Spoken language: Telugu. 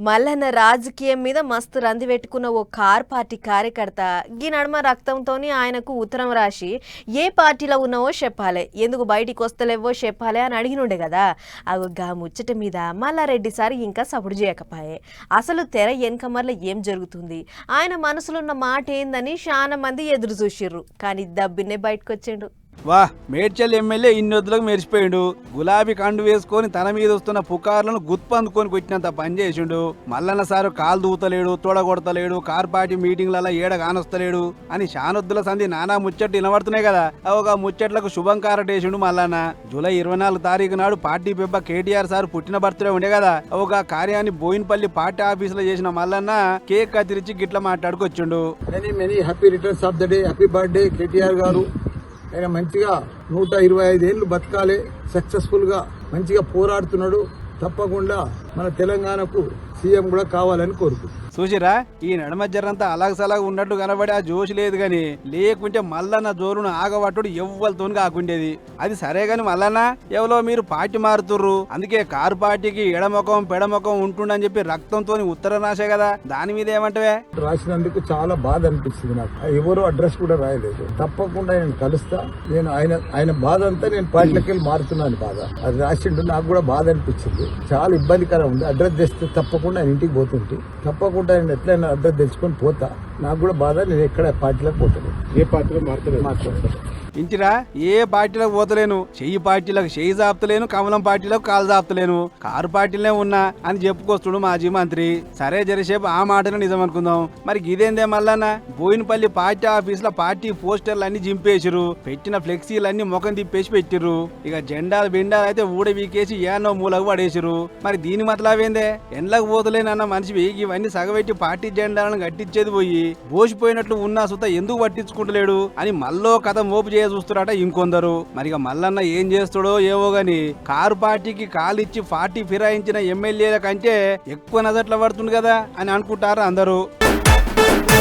మల్లన్న రాజకీయం మీద మస్తు రంది పెట్టుకున్న ఓ కార్ పార్టీ కార్యకర్త ఈ నడుమ రక్తంతోని ఆయనకు ఉత్తరం రాసి ఏ పార్టీలో ఉన్నావో చెప్పాలి, ఎందుకు బయటికి వస్తలేవో చెప్పాలి అని అడిగినుండే కదా. గా ముచ్చట మీద మల్లారెడ్డి సార్ ఇంకా సపోర్ట్ చేయకపోయే. అసలు తెర వెనకమర్ల ఏం జరుగుతుంది, ఆయన మనసులో ఉన్న మాట ఏందని చాలా మంది ఎదురు చూసిర్రు. కానీ దబ్బినే బయటకు వచ్చిండు. వా మేడ్చల్ ఎమ్మెల్యే ఇన్నొద్దులకు మెరిసిపోయిండు. గులాబీ కండు వేసుకొని తన మీద వస్తున్న పుకార్లను గుర్తుపందుకొని కొట్టినంత పని చేసిండు. మల్లన్న సారు కాలు దూతలేడు, తోడగొడతలేడు, కార్ పార్టీ మీటింగ్లలో ఏడ కానొస్తలేడు అని శానొద్దుల సంధి నానా ముచ్చట్లు వినబడుతున్నాయి కదా. అవగా ముచ్చట్లకు శుభం కారటేసిండు మల్లన్న. జూలై 24 తారీఖు నాడు పార్టీ పెబ్బ కేటీఆర్ సార్ పుట్టిన బర్త్డే ఉండే కదా. అవగా కార్యాన్ని బోయిన్పల్లి పార్టీ ఆఫీసులో చేసిన మల్లన్న కేక్ కత్తిరించి గిట్ల మాట్లాడుకొచ్చిండు. Many happy returns of the day, happy birthday KTR garu. ఆయన మంచిగా 125 ఏళ్ళు బతకాలి, సక్సెస్ఫుల్ గా మంచిగా పోరాడుతున్నాడు. తప్పకుండా మన తెలంగాణకు సీఎం కూడా కావాలని కోరుకుంటున్నాను. చూసిరా, ఈ నడమ జరంతా అలాగసలాగా ఉన్నట్టు కనబడి ఆ జోషి లేదు గాని, లేకుంటే మల్లన్న జోరును ఆగబట్టుడు ఎవ్వరితో కాకుండేది. అది సరే గాని మల్లన్న ఎవరో మీరు పార్టీ మారుతుర్రు, అందుకే కారు పార్టీకి ఎడముఖం పెడముఖం ఉంటుండని చెప్పి రక్తంతో ఉత్తరం రాసే కదా, దాని మీద ఏమంటవే? రాసినందుకు చాలా బాధ అనిపిస్తుంది నాకు. ఎవరో అడ్రస్ కూడా రాయలేదు. తప్పకుండా నేను కలుస్తా. నేను ఆయన బాధ అంతా నేను పార్టీలోకి వెళ్ళి మారుతున్నాను బాధ. అది రాసిండు, నాకు కూడా బాధ అనిపించింది. చాలా ఇబ్బందికరం ఉంది. అడ్రస్ తెస్తే తప్పకుండా ఆయన ఇంటికి పోతుంటే తప్పకుండా ఆయన ఎట్లయినా అడ్రస్ తెచ్చుకొని పోతా. నాకు కూడా బాధ. నేను ఎక్కడ పార్టీలకు పోతాను, ఏ పార్టీలో మాట్లాడతాను. ఇంటిరా ఏ పార్టీలకు పోతలేను, చెయ్యి పార్టీలకు చెయ్యి జాపుతలేను, కమలం పార్టీలకు కాలు జాపుతలేను, కారు పార్టీలనే ఉన్నా అని చెప్పుకొస్తుడు మాజీ మంత్రి. సరే జరసేపు ఆ మాటను నిజం అనుకుందాం. మరి ఇదేందే మల్లన్న, బోయినపల్లి పార్టీ ఆఫీసులో పార్టీ పోస్టర్లు అన్ని జింపేసిరు, పెట్టిన ఫ్లెక్సీలన్నీ ముఖం తిప్పేసి పెట్టిర్రు. ఇక జెండాలు బెండాలు అయితే ఊడ వీకేసి ఏనో మూలకు పడేసిరు. మరి దీని మతలావేందే? ఎండ్లకు పోతలేనన్న మనిషివి ఇవన్నీ సగబెట్టి పార్టీ జెండాలను కట్టించేది పోయి బోసిపోయినట్లు ఉన్నా సుత ఎందుకు పట్టించుకుంటలేడు అని మళ్ళో కథ మోపు చూస్తారట ఇంకొందరు. మరిగా మల్లన్న ఏం చేస్తాడో ఏవో గాని, కారు పార్టీకి కాలిచ్చి పార్టీ ఫిరాయించిన ఎమ్మెల్యేల కంటే ఎక్కువ నజట్ల పడుతుంది కదా అని అనుకుంటారు అందరూ.